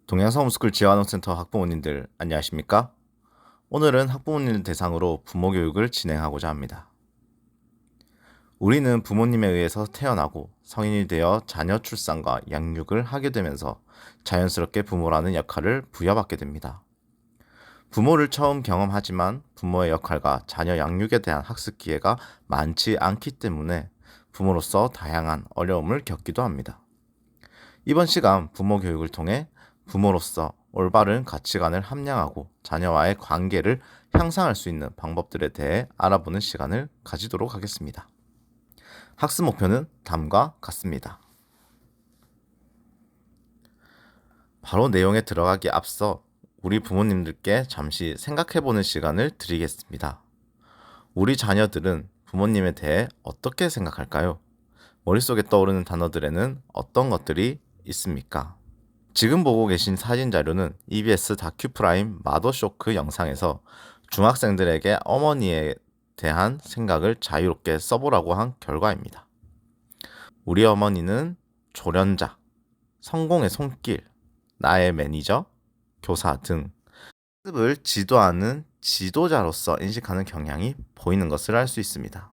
동양성 홈스쿨 지원센터 학부모님들 안녕하십니까? 오늘은 학부모님들 대상으로 부모 교육을 진행하고자 합니다. 우리는 부모님에 의해서 태어나고 성인이 되어 자녀 출산과 양육을 하게 되면서 자연스럽게 부모라는 역할을 부여받게 됩니다. 부모를 처음 경험하지만 부모의 역할과 자녀 양육에 대한 학습 기회가 많지 않기 때문에 부모로서 다양한 어려움을 겪기도 합니다. 이번 시간 부모 교육을 통해 부모로서 올바른 가치관을 함양하고 자녀와의 관계를 향상할 수 있는 방법들에 대해 알아보는 시간을 가지도록 하겠습니다. 학습 목표는 다음과 같습니다. 바로 내용에 들어가기 앞서 우리 부모님들께 잠시 생각해보는 시간을 드리겠습니다. 우리 자녀들은 부모님에 대해 어떻게 생각할까요? 머릿속에 떠오르는 단어들에는 어떤 것들이 있습니까? 지금 보고 계신 사진 자료는 EBS 다큐프라임 마더쇼크 영상에서 중학생들에게 어머니에 대한 생각을 자유롭게 써보라고 한 결과입니다. 우리 어머니는 조련자, 성공의 손길, 나의 매니저, 교사 등 학습을 지도하는 지도자로서 인식하는 경향이 보이는 것을 알 수 있습니다.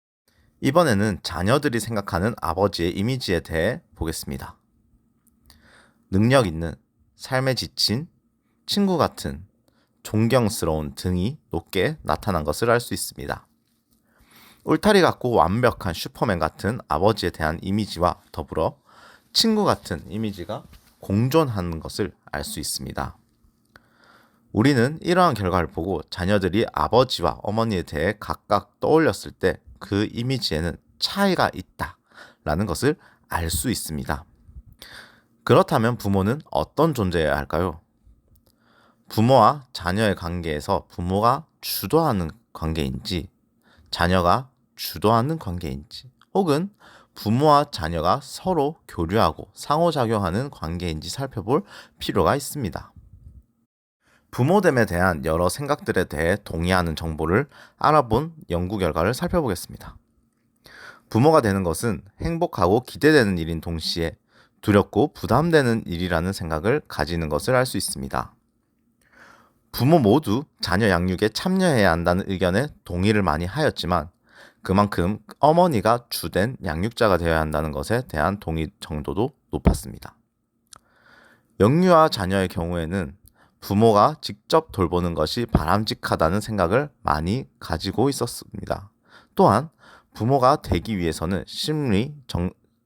이번에는 자녀들이 생각하는 아버지의 이미지에 대해 보겠습니다. 능력 있는, 삶에 지친, 친구 같은, 존경스러운 등이 높게 나타난 것을 알 수 있습니다. 울타리 같고 완벽한 슈퍼맨 같은 아버지에 대한 이미지와 더불어 친구 같은 이미지가 공존하는 것을 알 수 있습니다. 우리는 이러한 결과를 보고 자녀들이 아버지와 어머니에 대해 각각 떠올렸을 때 그 이미지에는 차이가 있다라는 것을 알 수 있습니다. 그렇다면 부모는 어떤 존재여야 할까요? 부모와 자녀의 관계에서 부모가 주도하는 관계인지, 자녀가 주도하는 관계인지, 혹은 부모와 자녀가 서로 교류하고 상호작용하는 관계인지 살펴볼 필요가 있습니다. 부모됨에 대한 여러 생각들에 대해 동의하는 정보를 알아본 연구 결과를 살펴보겠습니다. 부모가 되는 것은 행복하고 기대되는 일인 동시에 두렵고 부담되는 일이라는 생각을 가지는 것을 알 수 있습니다. 부모 모두 자녀 양육에 참여해야 한다는 의견에 동의를 많이 하였지만 그만큼 어머니가 주된 양육자가 되어야 한다는 것에 대한 동의 정도도 높았습니다. 영유아 자녀의 경우에는 부모가 직접 돌보는 것이 바람직하다는 생각을 많이 가지고 있었습니다. 또한 부모가 되기 위해서는 심리,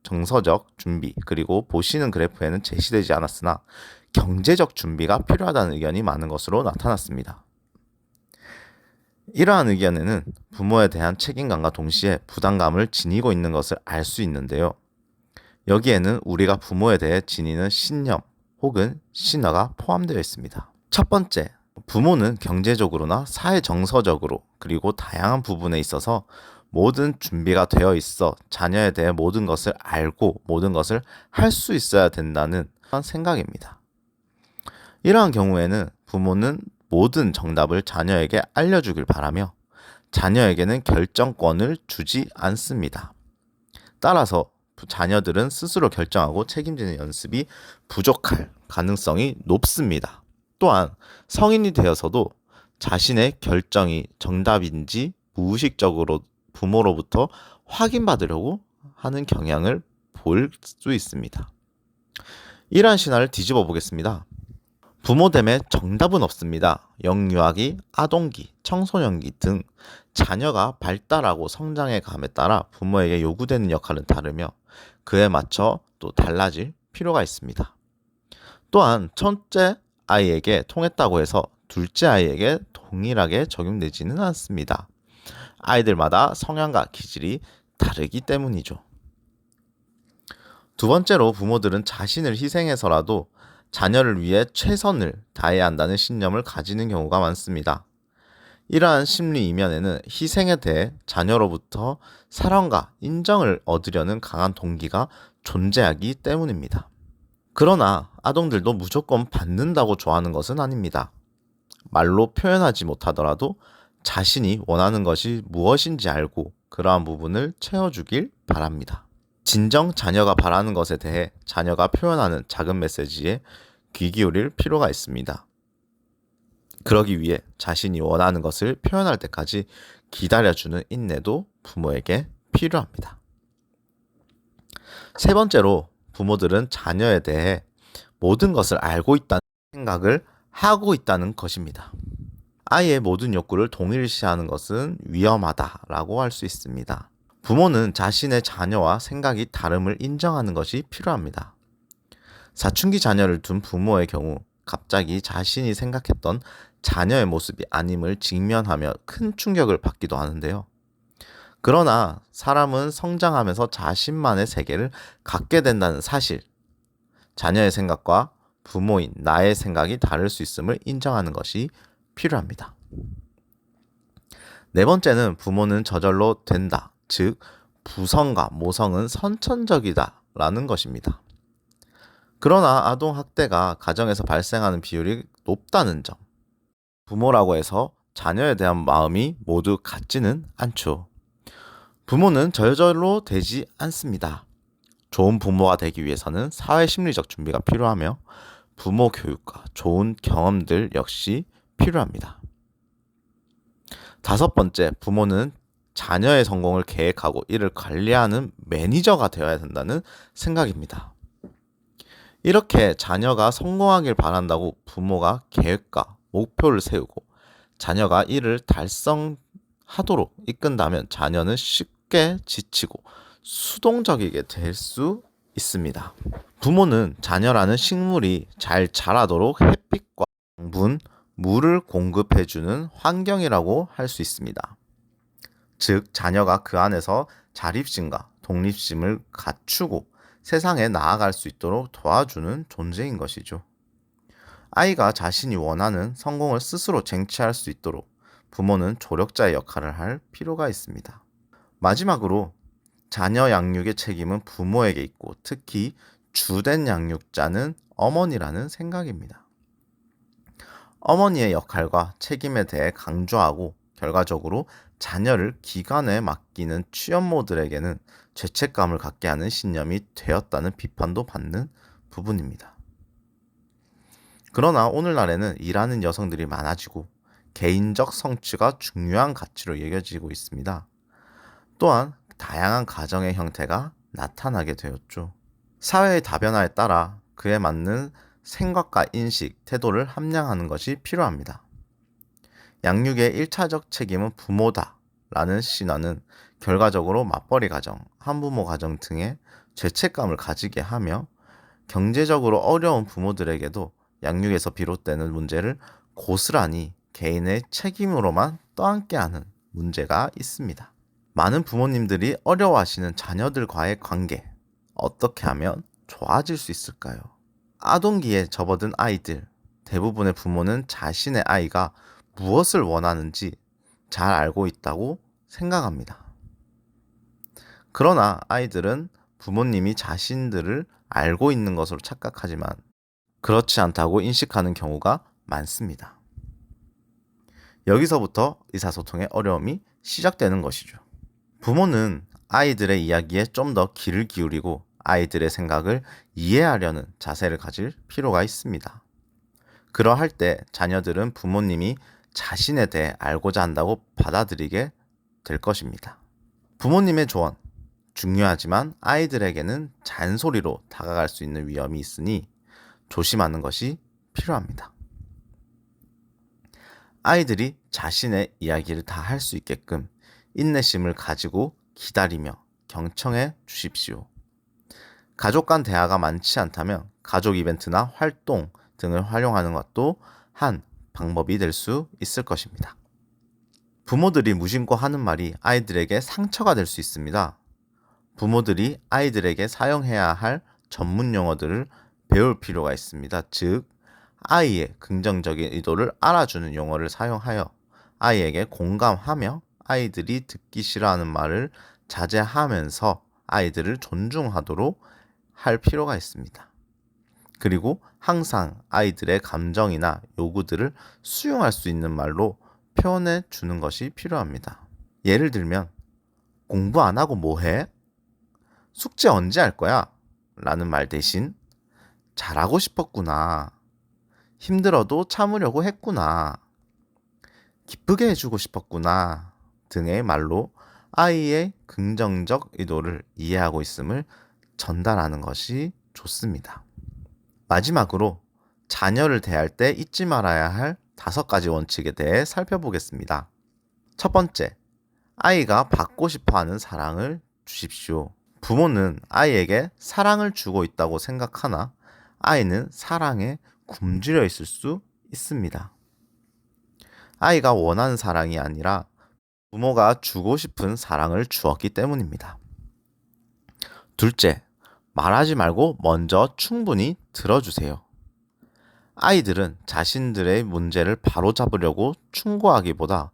정서적 준비, 그리고 보시는 그래프에는 제시되지 않았으나 경제적 준비가 필요하다는 의견이 많은 것으로 나타났습니다. 이러한 의견에는 부모에 대한 책임감과 동시에 부담감을 지니고 있는 것을 알 수 있는데요. 여기에는 우리가 부모에 대해 지니는 신념 혹은 신화가 포함되어 있습니다. 첫 번째, 부모는 경제적으로나 사회 정서적으로 그리고 다양한 부분에 있어서 모든 준비가 되어 있어 자녀에 대해 모든 것을 알고 모든 것을 할 수 있어야 된다는 생각입니다. 이러한 경우에는 부모는 모든 정답을 자녀에게 알려주길 바라며 자녀에게는 결정권을 주지 않습니다. 따라서 자녀들은 스스로 결정하고 책임지는 연습이 부족할 가능성이 높습니다. 또한 성인이 되어서도 자신의 결정이 정답인지 무의식적으로 부모로부터 확인받으려고 하는 경향을 볼 수 있습니다. 이러한 신화를 뒤집어 보겠습니다. 부모됨에 정답은 없습니다. 영유아기, 아동기, 청소년기 등 자녀가 발달하고 성장의 감에 따라 부모에게 요구되는 역할은 다르며 그에 맞춰 또 달라질 필요가 있습니다. 또한 첫째 아이에게 통했다고 해서 둘째 아이에게 동일하게 적용되지는 않습니다. 아이들마다 성향과 기질이 다르기 때문이죠. 두 번째로 부모들은 자신을 희생해서라도 자녀를 위해 최선을 다해야 한다는 신념을 가지는 경우가 많습니다. 이러한 심리 이면에는 희생에 대해 자녀로부터 사랑과 인정을 얻으려는 강한 동기가 존재하기 때문입니다. 그러나 아동들도 무조건 받는다고 좋아하는 것은 아닙니다. 말로 표현하지 못하더라도 자신이 원하는 것이 무엇인지 알고 그러한 부분을 채워주길 바랍니다. 진정 자녀가 바라는 것에 대해 자녀가 표현하는 작은 메시지에 귀 기울일 필요가 있습니다. 그러기 위해 자신이 원하는 것을 표현할 때까지 기다려주는 인내도 부모에게 필요합니다. 세 번째로, 부모들은 자녀에 대해 모든 것을 알고 있다는 생각을 하고 있다는 것입니다. 아이의 모든 욕구를 동일시하는 것은 위험하다라고 할 수 있습니다. 부모는 자신의 자녀와 생각이 다름을 인정하는 것이 필요합니다. 사춘기 자녀를 둔 부모의 경우 갑자기 자신이 생각했던 자녀의 모습이 아님을 직면하며 큰 충격을 받기도 하는데요. 그러나 사람은 성장하면서 자신만의 세계를 갖게 된다는 사실, 자녀의 생각과 부모인 나의 생각이 다를 수 있음을 인정하는 것이 필요합니다. 네 번째는, 부모는 저절로 된다, 즉 부성과 모성은 선천적이다 라는 것입니다. 그러나 아동학대가 가정에서 발생하는 비율이 높다는 점, 부모라고 해서 자녀에 대한 마음이 모두 같지는 않죠. 부모는 저절로 되지 않습니다. 좋은 부모가 되기 위해서는 사회 심리적 준비가 필요하며 부모 교육과 좋은 경험들 역시 필요합니다. 다섯 번째, 부모는 자녀의 성공을 계획하고 이를 관리하는 매니저가 되어야 된다는 생각입니다. 이렇게 자녀가 성공하길 바란다고 부모가 계획과 목표를 세우고 자녀가 이를 달성하도록 이끈다면 자녀는 쉽게 지치고 수동적이게 될 수 있습니다. 부모는 자녀라는 식물이 잘 자라도록 햇빛과養分, 물을 공급해주는 환경이라고 할 수 있습니다. 즉, 자녀가 그 안에서 자립심과 독립심을 갖추고 세상에 나아갈 수 있도록 도와주는 존재인 것이죠. 아이가 자신이 원하는 성공을 스스로 쟁취할 수 있도록 부모는 조력자의 역할을 할 필요가 있습니다. 마지막으로, 자녀 양육의 책임은 부모에게 있고 특히 주된 양육자는 어머니라는 생각입니다. 어머니의 역할과 책임에 대해 강조하고 결과적으로 자녀를 기관에 맡기는 취업모들에게는 죄책감을 갖게 하는 신념이 되었다는 비판도 받는 부분입니다. 그러나 오늘날에는 일하는 여성들이 많아지고 개인적 성취가 중요한 가치로 여겨지고 있습니다. 또한 다양한 가정의 형태가 나타나게 되었죠. 사회의 다변화에 따라 그에 맞는 생각과 인식, 태도를 함양하는 것이 필요합니다. 양육의 1차적 책임은 부모다 라는 신화는 결과적으로 맞벌이 가정, 한부모 가정 등의 죄책감을 가지게 하며 경제적으로 어려운 부모들에게도 양육에서 비롯되는 문제를 고스란히 개인의 책임으로만 떠안게 하는 문제가 있습니다. 많은 부모님들이 어려워하시는 자녀들과의 관계, 어떻게 하면 좋아질 수 있을까요? 아동기에 접어든 아이들, 대부분의 부모는 자신의 아이가 무엇을 원하는지 잘 알고 있다고 생각합니다. 그러나 아이들은 부모님이 자신들을 알고 있는 것으로 착각하지만 그렇지 않다고 인식하는 경우가 많습니다. 여기서부터 의사소통의 어려움이 시작되는 것이죠. 부모는 아이들의 이야기에 좀 더 귀를 기울이고 아이들의 생각을 이해하려는 자세를 가질 필요가 있습니다. 그러할 때 자녀들은 부모님이 자신에 대해 알고자 한다고 받아들이게 될 것입니다. 부모님의 조언, 중요하지만 아이들에게는 잔소리로 다가갈 수 있는 위험이 있으니 조심하는 것이 필요합니다. 아이들이 자신의 이야기를 다 할 수 있게끔 인내심을 가지고 기다리며 경청해 주십시오. 가족 간 대화가 많지 않다면 가족 이벤트나 활동 등을 활용하는 것도 한 방법이 될 수 있을 것입니다. 부모들이 무심코 하는 말이 아이들에게 상처가 될 수 있습니다. 부모들이 아이들에게 사용해야 할 전문 용어들을 배울 필요가 있습니다. 즉, 아이의 긍정적인 의도를 알아주는 용어를 사용하여 아이에게 공감하며 아이들이 듣기 싫어하는 말을 자제하면서 아이들을 존중하도록 할 필요가 있습니다. 그리고 항상 아이들의 감정이나 요구들을 수용할 수 있는 말로 표현해 주는 것이 필요합니다. 예를 들면, 공부 안 하고 뭐 해? 숙제 언제 할 거야? 라는 말 대신 잘하고 싶었구나 힘들어도 참으려고 했구나. 기쁘게 해주고 싶었구나. 등의 말로 아이의 긍정적 의도를 이해하고 있음을 전달하는 것이 좋습니다. 마지막으로 자녀를 대할 때 잊지 말아야 할 5가지 원칙에 대해 살펴보겠습니다. 첫 번째, 아이가 받고 싶어 하는 사랑을 주십시오. 부모는 아이에게 사랑을 주고 있다고 생각하나 아이는 사랑에 굶주려 있을 수 있습니다. 아이가 원하는 사랑이 아니라 부모가 주고 싶은 사랑을 주었기 때문입니다. 둘째, 말하지 말고 먼저 충분히 들어주세요. 아이들은 자신들의 문제를 바로잡으려고 충고하기보다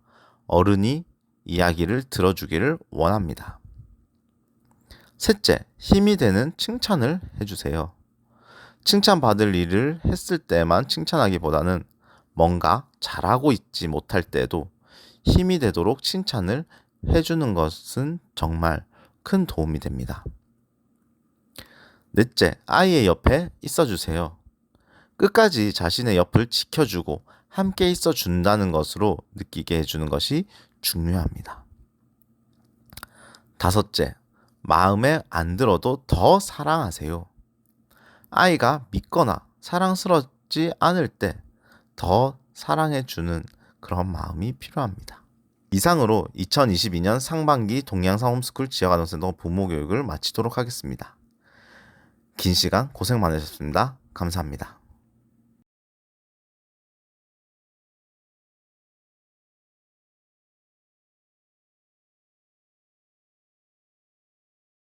어른이 이야기를 들어주기를 원합니다. 셋째, 힘이 되는 칭찬을 해주세요. 칭찬받을 일을 했을 때만 칭찬하기보다는 뭔가 잘하고 있지 못할 때도 힘이 되도록 칭찬을 해주는 것은 정말 큰 도움이 됩니다. 넷째, 아이의 옆에 있어주세요. 끝까지 자신의 옆을 지켜주고 함께 있어 준다는 것으로 느끼게 해주는 것이 중요합니다. 다섯째, 마음에 안 들어도 더 사랑하세요. 아이가 믿거나 사랑스럽지 않을 때 더 사랑해주는 그런 마음이 필요합니다. 이상으로 2022년 상반기 동양사 홈스쿨 지역아동센터 부모 교육을 마치도록 하겠습니다. 긴 시간 고생 많으셨습니다. 감사합니다.